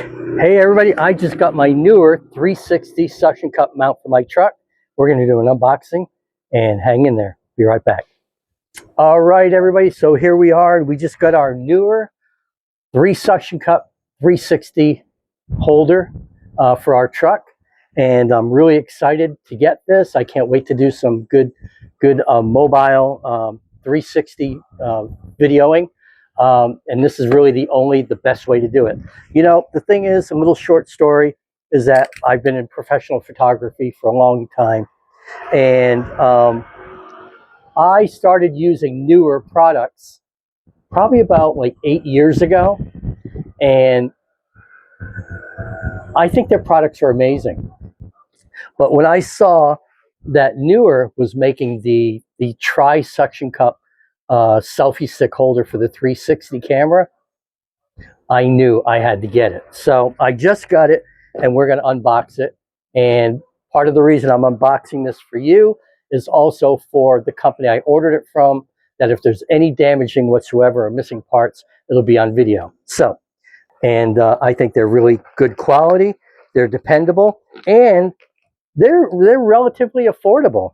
Hey everybody, I just got my newer 360 suction cup mount for my truck. We're going to do an unboxing and hang in there. Be right back. All right everybody, so here we are and we just got our newer 3 suction cup 360 holder for our truck, and I'm really excited to get this. I can't wait to do some good mobile 360 videoing. And this is really the best way to do it. You know, the thing is, a little short story is that I've been in professional photography for a long time, and I started using Neewer products probably about like 8 years ago, and I think their products are amazing. But when I saw that Neewer was making the tri suction cup selfie stick holder for the 360 camera, I knew I had to get it. So I just got it and we're going to unbox it. And part of the reason I'm unboxing this for you is also for the company I ordered it from, that if there's any damaging whatsoever or missing parts, it'll be on video. So, and I think they're really good quality. They're dependable and they're relatively affordable.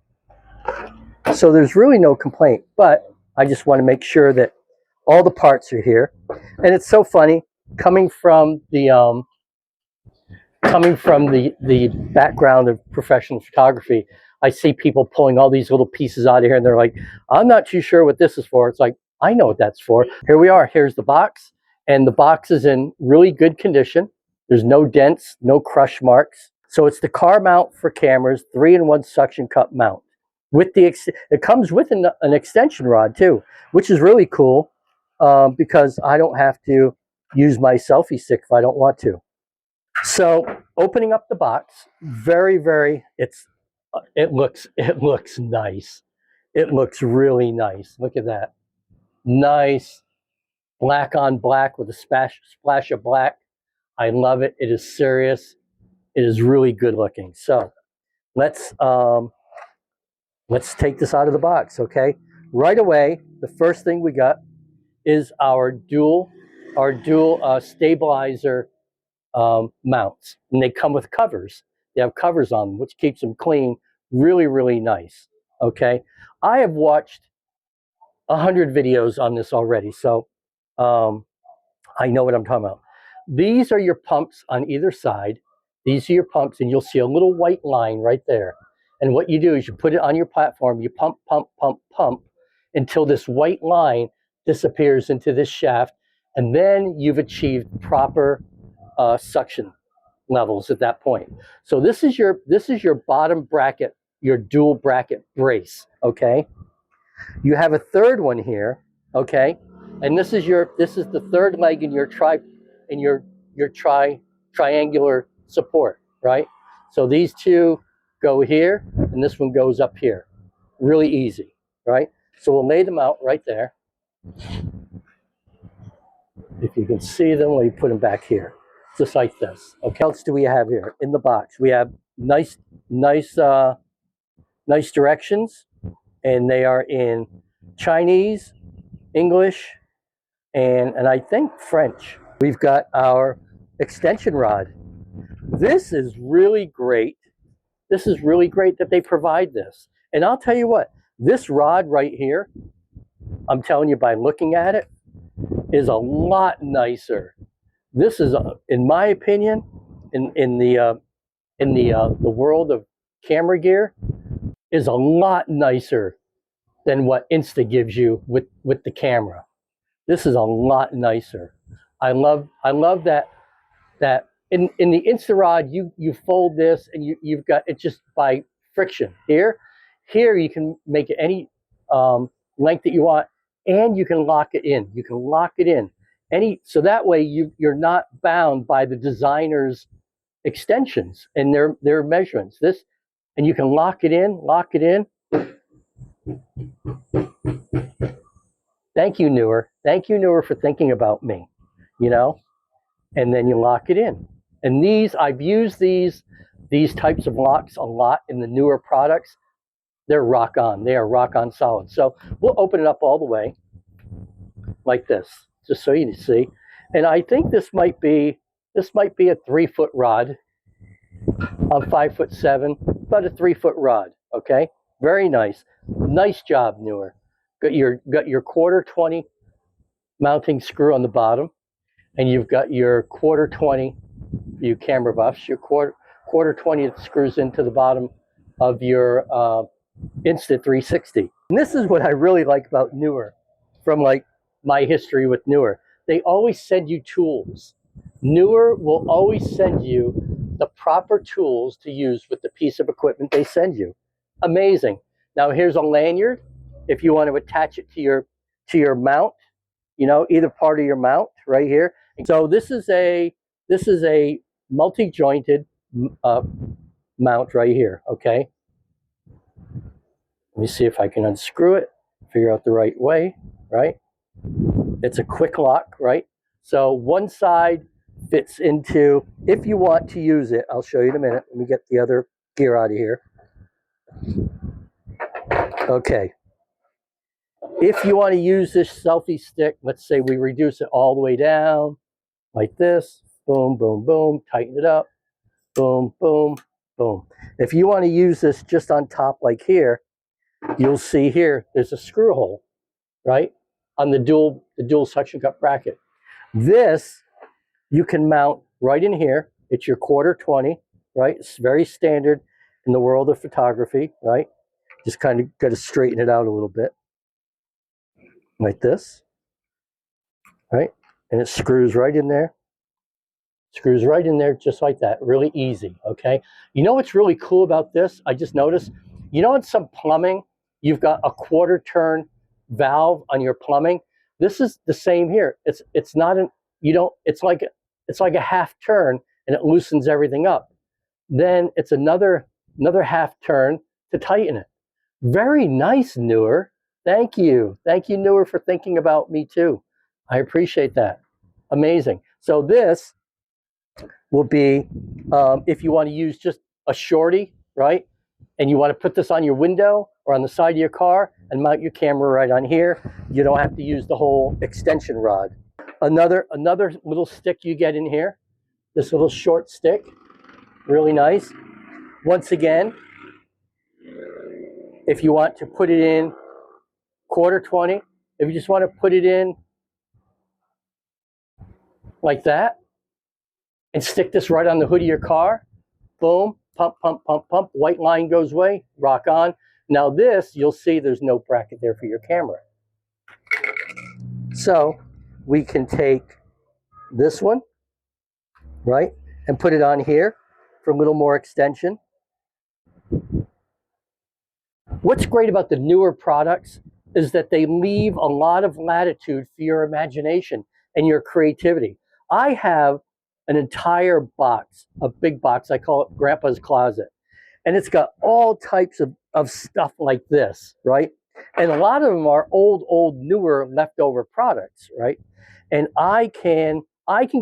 So there's really no complaint, but I just want to make sure that all the parts are here. And it's so funny coming from the background of professional photography. I see people pulling all these little pieces out of here and they're like, I'm not too sure what this is for. It's like, I know what that's for. Here we are. Here's the box, and the box is in really good condition. There's no dents, no crush marks. So it's the car mount for cameras, 3-in-1 suction cup mount. With it comes with an extension rod too, which is really cool, because I don't have to use my selfie stick if I don't want to. So opening up the box, it looks nice. It looks really nice. Look at that. Nice black on black with a splash of black. I love it. It is serious. It is really good looking. So let's take this out of the box, okay? Right away, the first thing we got is our dual stabilizer mounts, and they come with covers. They have covers on them, which keeps them clean. Really, really nice. Okay, I have watched 100 videos on this already, so I know what I'm talking about. These are your pumps on either side. These are your pumps, and you'll see a little white line right there. And what you do is you put it on your platform, you pump, pump, pump, pump until this white line disappears into this shaft, and then you've achieved proper suction levels at that point. So this is your bottom bracket, your dual bracket brace. Okay, you have a third one here. Okay, and this is the third leg in your triangular support, right? So these two go here, and this one goes up here. Really easy, right? So we'll lay them out right there. If you can see them, we put them back here, just like this. Okay, what else do we have here in the box? We have nice directions, and they are in Chinese, English, and I think French. We've got our extension rod. This is really great. This is really great that they provide this. And I'll tell you what, this rod right here, I'm telling you by looking at it, is a lot nicer. This is, in my opinion, in the world of camera gear, is a lot nicer than what Insta gives you with the camera. This is a lot nicer. I love that in the Insta rod you fold this and you've got it just by friction. Here you can make it any length that you want, and you can lock it in. You can lock it in so that way you're not bound by the designer's extensions and their measurements. And you can lock it in. Thank you, Neewer. Thank you, Neewer, for thinking about me. You know, and then you lock it in. And I've used these types of locks a lot in the Neewer products. They're rock on. They are rock on solid. So we'll open it up all the way like this, just so you can see. And I think this might be This might be a 3-foot rod. I'm 5'7", about a 3-foot rod. Okay, very nice. Nice job, Neewer. Got your quarter 20 mounting screw on the bottom, and you've got your quarter 20. You camera buffs, your quarter 20 that screws into the bottom of your Instant 360. And this is what I really like about Neewer, from like my history with Neewer. They always send you tools. Neewer will always send you the proper tools to use with the piece of equipment they send you. Amazing. Now here's a lanyard if you want to attach it to your mount, you know, either part of your mount right here. So this is a multi-jointed mount right here, okay? Let me see if I can unscrew it, figure out the right way, right? It's a quick lock, right? So one side fits into, if you want to use it, I'll show you in a minute. Let me get the other gear out of here. Okay. If you want to use this selfie stick, let's say we reduce it all the way down, like this, boom, boom, boom, tighten it up, boom, boom, boom. If you want to use this just on top like here, you'll see here, there's a screw hole, right? On the dual suction cup bracket. This, you can mount right in here. It's your quarter 20, right? It's very standard in the world of photography, right? Just kind of got to straighten it out a little bit. Like this, right? And it screws right in there. Screws right in there just like that. Really easy, okay? You know what's really cool about this? I just noticed, you know in some plumbing, you've got a quarter turn valve on your plumbing. This is the same here. It's not an, you don't, it's like a half turn and it loosens everything up. Then it's another half turn to tighten it. Very nice, Neewer. Thank you. Thank you, Neewer, for thinking about me too. I appreciate that. Amazing. So this will be, if you want to use just a shorty, right? And you want to put this on your window or on the side of your car and mount your camera right on here. You don't have to use the whole extension rod. Another little stick you get in here, this little short stick, really nice. Once again, if you want to put it in quarter 20, if you just want to put it in like that and stick this right on the hood of your car, boom, pump, pump, pump, pump, white line goes away, rock on. Now this, you'll see there's no bracket there for your camera. So we can take this one, right, and put it on here for a little more extension. What's great about the Neewer products is that they leave a lot of latitude for your imagination and your creativity. I have an entire box, a big box, I call it Grandpa's Closet. And it's got all types of stuff like this, right? And a lot of them are old Neewer leftover products, right? And I can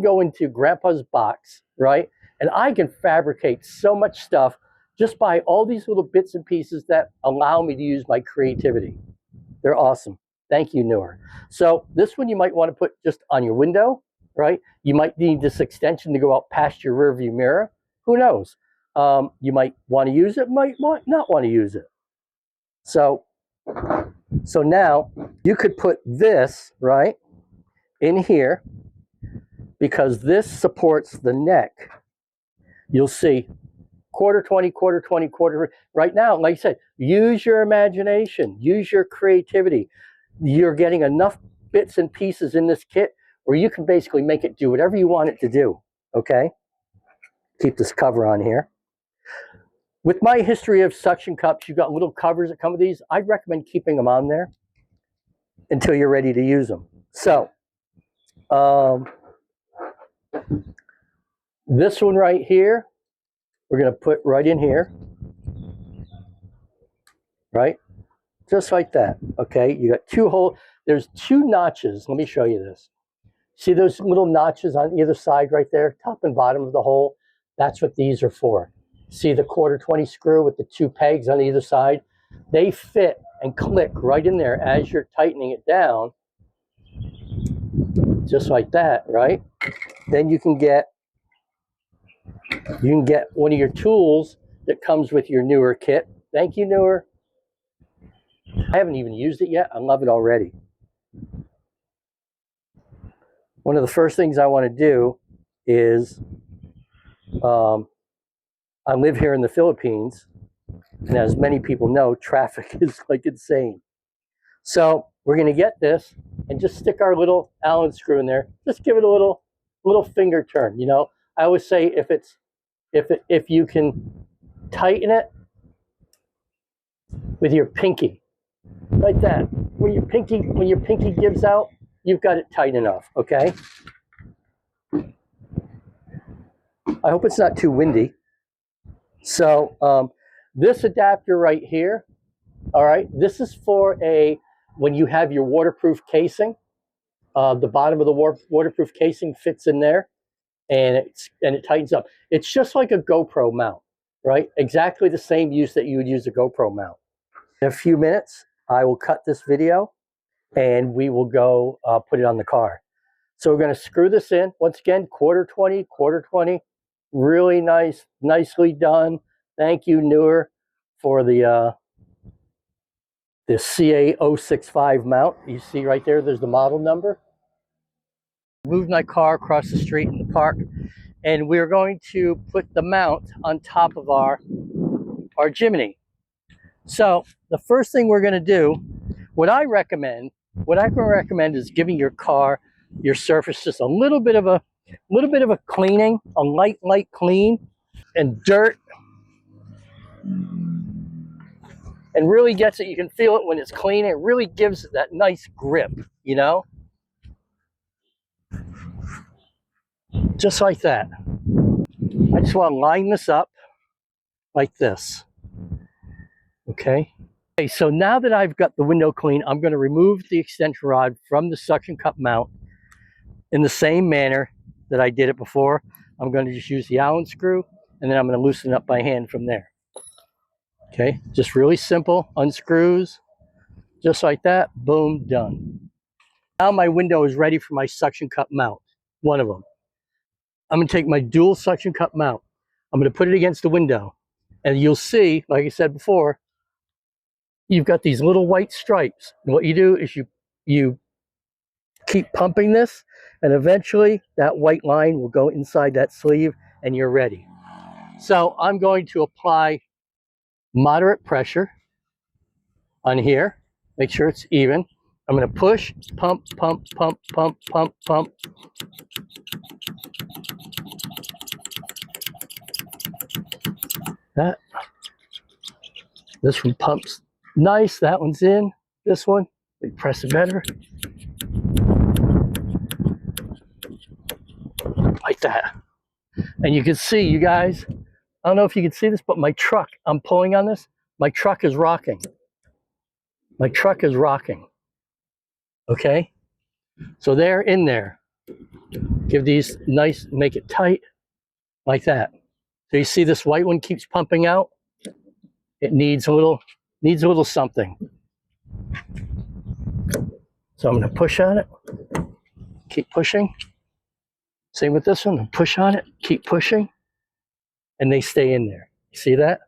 go into Grandpa's box, right? And I can fabricate so much stuff just by all these little bits and pieces that allow me to use my creativity. They're awesome. Thank you, Neewer. So this one you might want to put just on your window, right? You might need this extension to go out past your rearview mirror. Who knows? You might want to use it, might not want to use it. So now you could put this, right, in here because this supports the neck. You'll see quarter 20, quarter 20, quarter. Right now, like I said, use your imagination, use your creativity. You're getting enough bits and pieces in this kit where you can basically make it do whatever you want it to do, okay? Keep this cover on here. With my history of suction cups, you've got little covers that come with these. I'd recommend keeping them on there until you're ready to use them. So, this one right here, we're going to put right in here, right? Just like that, okay? You got two holes. There's two notches. Let me show you this. See those little notches on either side right there, top and bottom of the hole? That's what these are for. See the quarter 20 screw with the two pegs on either side? They fit and click right in there as you're tightening it down, just like that, right? Then you can get You can get one of your tools that comes with your Neewer kit. Thank you, Neewer. I haven't even used it yet. I love it already. One of the first things I want to do is I live here in the Philippines, and as many people know, traffic is like insane. So we're going to get this and just stick our little Allen screw in there. Just give it a little finger turn. You know, I always say if you can tighten it with your pinky, like that. When your pinky gives out, you've got it tight enough. Okay. I hope it's not too windy. So this adapter right here, all right, this is for when you have your waterproof casing. The bottom of the waterproof casing fits in there, and it tightens up. It's just like a GoPro mount, right? Exactly the same use that you would use a GoPro mount. In a few minutes, I will cut this video, and we will go put it on the car. So we're going to screw this in once again, quarter 20. Really nice, nicely done. Thank you, Neewer, for the CA065 mount. You see right there, there's the model number. Moved my car across the street in the park, and we're going to put the mount on top of our Jimny. So the first thing we're going to do, what I can recommend is giving your car, your surface, just a little bit of a cleaning, a light clean, and dirt, and really gets it. You can feel it when it's clean. It really gives it that nice grip, you know, just like that. I just want to line this up like this. Okay. Okay, so now that I've got the window clean, I'm going to remove the extension rod from the suction cup mount in the same manner that I did it before. I'm going to just use the Allen screw, and then I'm going to loosen it up by hand from there. Okay, just really simple, unscrews, just like that, boom, done. Now my window is ready for my suction cup mount, one of them. I'm going to take my dual suction cup mount. I'm going to put it against the window, and you'll see, like I said before, you've got these little white stripes. And what you do is you keep pumping this, and eventually that white line will go inside that sleeve, and you're ready. So I'm going to apply moderate pressure on here. Make sure it's even. I'm going to push, pump. That. This one pumps nice. That one's in. This one, we press it better. Like that. And you can see, you guys, I don't know if you can see this, but my truck, I'm pulling on this. My truck is rocking. My truck is rocking. Okay? So they're in there. Give these nice, make it tight, like that. So you see this white one keeps pumping out. It needs a little something. So I'm going to push on it. Keep pushing. Same with this one. Push on it. Keep pushing. And they stay in there. You see that?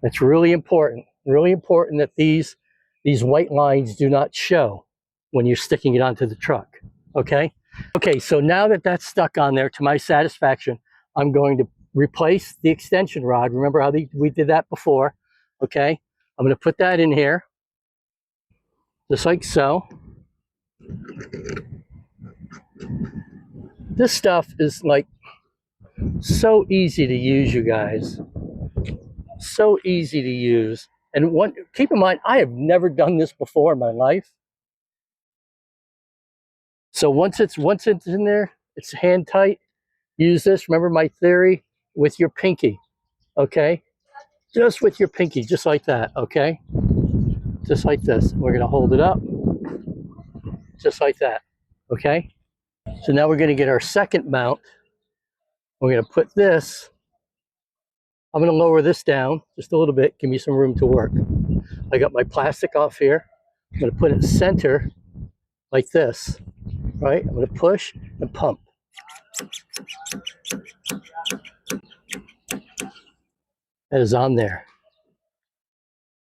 That's really important. Really important that these white lines do not show when you're sticking it onto the truck. Okay? Okay, so now that that's stuck on there to my satisfaction, I'm going to replace the extension rod. Remember how we did that before? Okay? I'm going to put that in here, just like so. This stuff is like so easy to use, you guys. So easy to use. And keep in mind, I have never done this before in my life. So once it's in there, it's hand tight. Use this. Remember my theory, with your pinky. Okay? Just with your pinky, just like that. Okay? Just like this. We're going to hold it up. Just like that. Okay? So now we're going to get our second mount. We're going to put this. I'm going to lower this down just a little bit. Give me some room to work. I got my plastic off here. I'm going to put it center like this. Right? I'm going to push and pump. that is on there.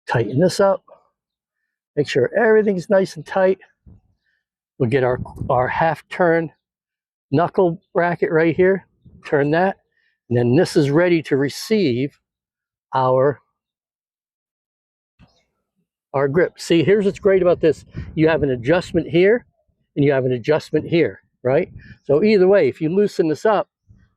Tighten this up. Make sure everything's nice and tight. We'll get our half turn knuckle bracket right here. Turn that. And then this is ready to receive our grip. See, here's what's great about this. You have an adjustment here and you have an adjustment here, right? So either way, if you loosen this up,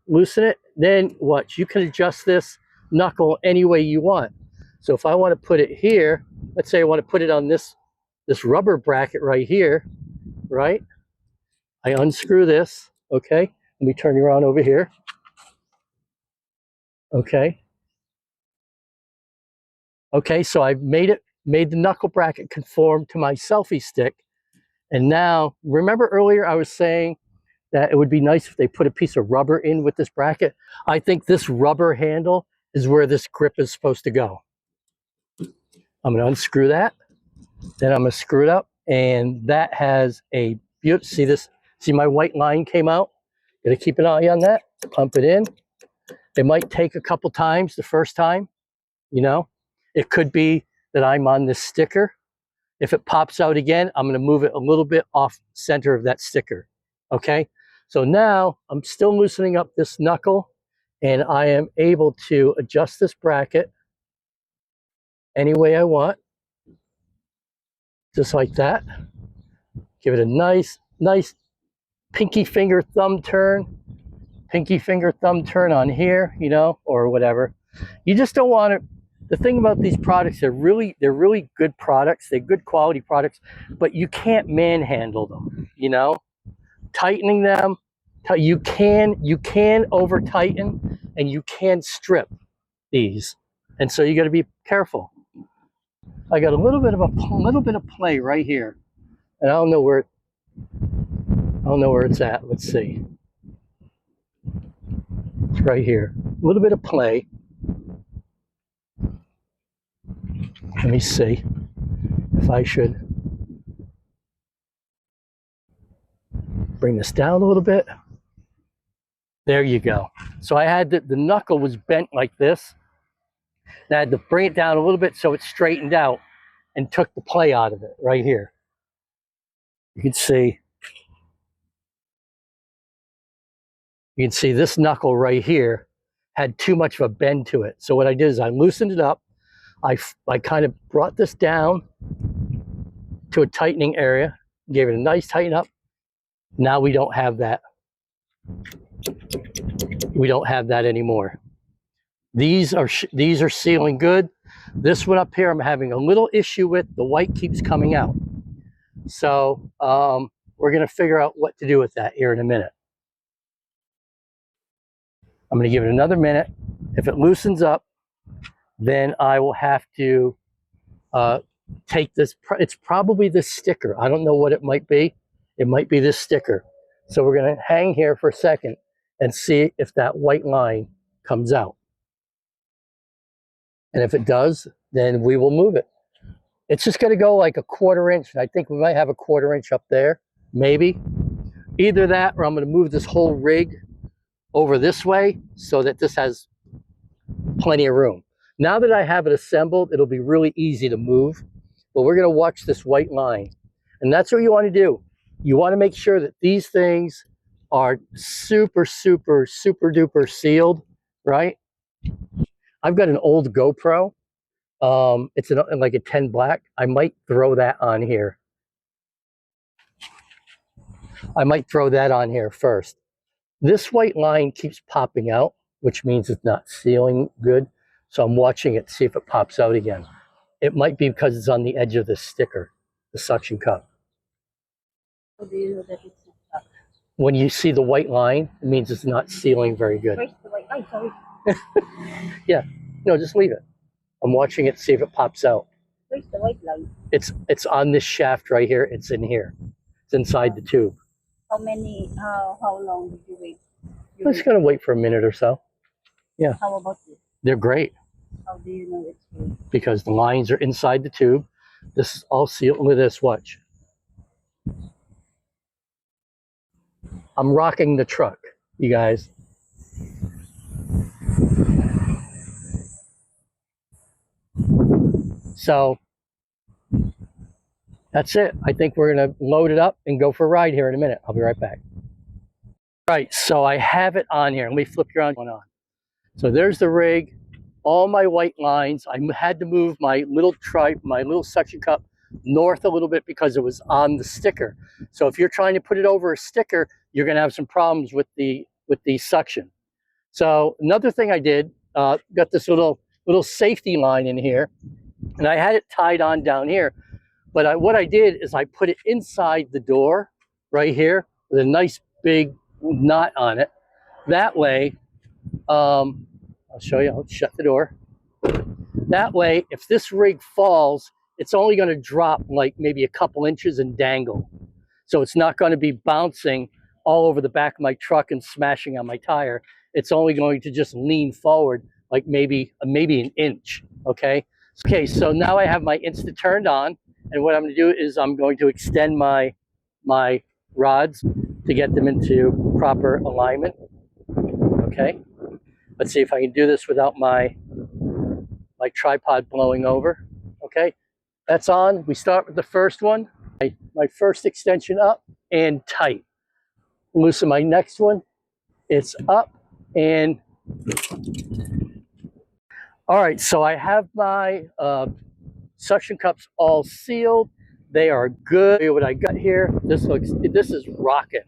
loosen it, then watch, you can adjust this knuckle any way you want. So if I want to put it here, let's say I want to put it on this rubber bracket right here, right? I unscrew this, okay? Let me turn you around over here. Okay. Okay, so I've made the knuckle bracket conform to my selfie stick. And now, remember earlier I was saying that it would be nice if they put a piece of rubber in with this bracket? I think this rubber handle is where this grip is supposed to go. I'm going to unscrew that. Then I'm going to screw it up. And that has a beautiful, see this? See my white line came out? Got to keep an eye on that. Pump it in. It might take a couple times the first time, you know. It could be that I'm on this sticker. If it pops out again, I'm going to move it a little bit off center of that sticker. Okay, so now I'm still loosening up this knuckle and I am able to adjust this bracket any way I want, just like that. Give it a nice pinky finger thumb turn on here, you know, or whatever. You just don't want to. The thing about these products, they're really good products. They're good quality products, but you can't manhandle them, you know. Tightening them, you can over tighten and you can strip these, and so you got to be careful. I got a little bit of play right here, and I don't know where it's at. Let's see. It's right here. A little bit of play. Let me see if I should bring this down a little bit. There you go. So I had the knuckle was bent like this. And I had to bring it down a little bit so it straightened out and took the play out of it right here. You can see this knuckle right here had too much of a bend to it. So what I did is I loosened it up. I kind of brought this down to a tightening area, gave it a nice tighten up. Now we don't have that. We don't have that anymore. These are sealing good. This one up here I'm having a little issue with. The white keeps coming out. So we're going to figure out what to do with that here in a minute. I'm going to give it another minute. If it loosens up, then I will have to take this. It's probably this sticker. I don't know what it might be. It might be this sticker. So we're going to hang here for a second and see if that white line comes out. And if it does, then we will move it. It's just going to go like a 1/4 inch. I think we might have a 1/4 inch up there, maybe. Either that or I'm going to move this whole rig over this way so that this has plenty of room. Now that I have it assembled, it'll be really easy to move. But we're going to watch this white line. And that's what you want to do. You want to make sure that these things are super duper sealed, right? I've got an old GoPro. It's like a 10 black. I might throw that on here. I might throw that on here first. This white line keeps popping out, which means it's not sealing good. So I'm watching it to see if it pops out again. It might be because it's on the edge of the sticker, the suction cup. How do you know that it's not? When you see the white line, it means it's not sealing very good. Where's the white line? Sorry. Yeah, no, just leave it. I'm watching it to see if it pops out. Where's the white line? It's on this shaft right here. It's in here. It's inside the tube. How long did you wait? I'm just going to wait for a minute or so. Yeah. How about this? They're great. How do you know it's good? Because the lines are inside the tube. This is all sealed with this. Watch. I'm rocking the truck, you guys. So that's it. I think we're going to load it up and go for a ride here in a minute. I'll be right back. Right, so I have it on here. Let me flip your one on. So there's the rig, all my white lines. I had to move my little suction cup north a little bit because it was on the sticker. So if you're trying to put it over a sticker, you're going to have some problems with the suction. So another thing I did, got this little safety line in here, and I had it tied on down here. But what I did is I put it inside the door right here with a nice big knot on it. That way, I'll show you. I'll shut the door. That way, if this rig falls, it's only going to drop like maybe a couple inches and dangle. So it's not going to be bouncing all over the back of my truck and smashing on my tire. It's only going to just lean forward like maybe an inch, okay? Okay, so now I have my Insta turned on, and what I'm going to do is I'm going to extend my rods to get them into proper alignment, okay? Let's see if I can do this without my tripod blowing over, okay? That's on. We start with the first one. My first extension up and tight. Loosen my next one. It's up and all right. So I have my suction cups all sealed. They are good. What I got here. This is rocking.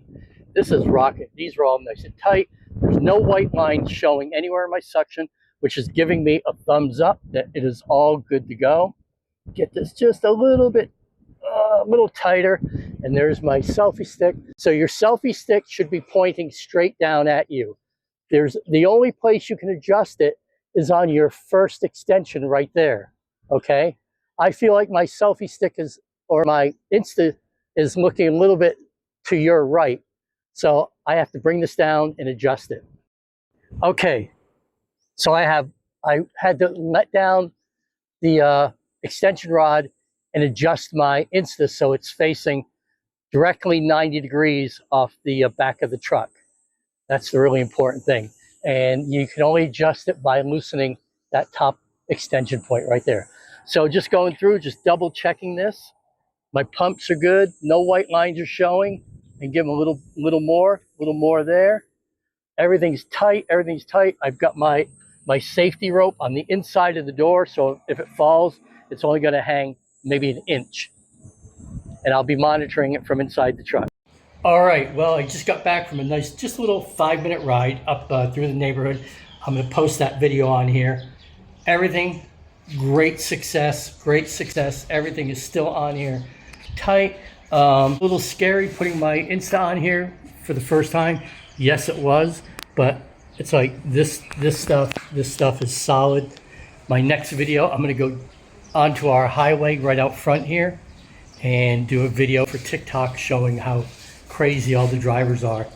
This is rocking. These are all nice and tight. There's no white lines showing anywhere in my suction, which is giving me a thumbs up that it is all good to go. Get this just a little bit, a little tighter, and there's my selfie stick. So your selfie stick should be pointing straight down at you. The only place you can adjust it is on your first extension right there, okay? I feel like my selfie stick or my Insta is looking a little bit to your right. So I have to bring this down and adjust it. Okay, so I had to let down the extension rod and adjust my Insta so it's facing directly 90 degrees off the back of the truck. That's the really important thing. And you can only adjust it by loosening that top extension point right there. So just going through, just double checking this. My pumps are good. No white lines are showing. And give them a little more there. Everything's tight. Everything's tight. I've got my safety rope on the inside of the door. So if it falls, it's only going to hang maybe an inch. And I'll be monitoring it from inside the truck. All right, well, I just got back from a nice, just a little 5-minute ride up through the neighborhood. I'm going to post that video on here. Everything, great success, great success. Everything is still on here tight. A little scary putting my Insta on here for the first time. Yes, it was, but it's like this stuff is solid. My next video, I'm going to go onto our highway right out front here and do a video for TikTok showing how crazy all the drivers are.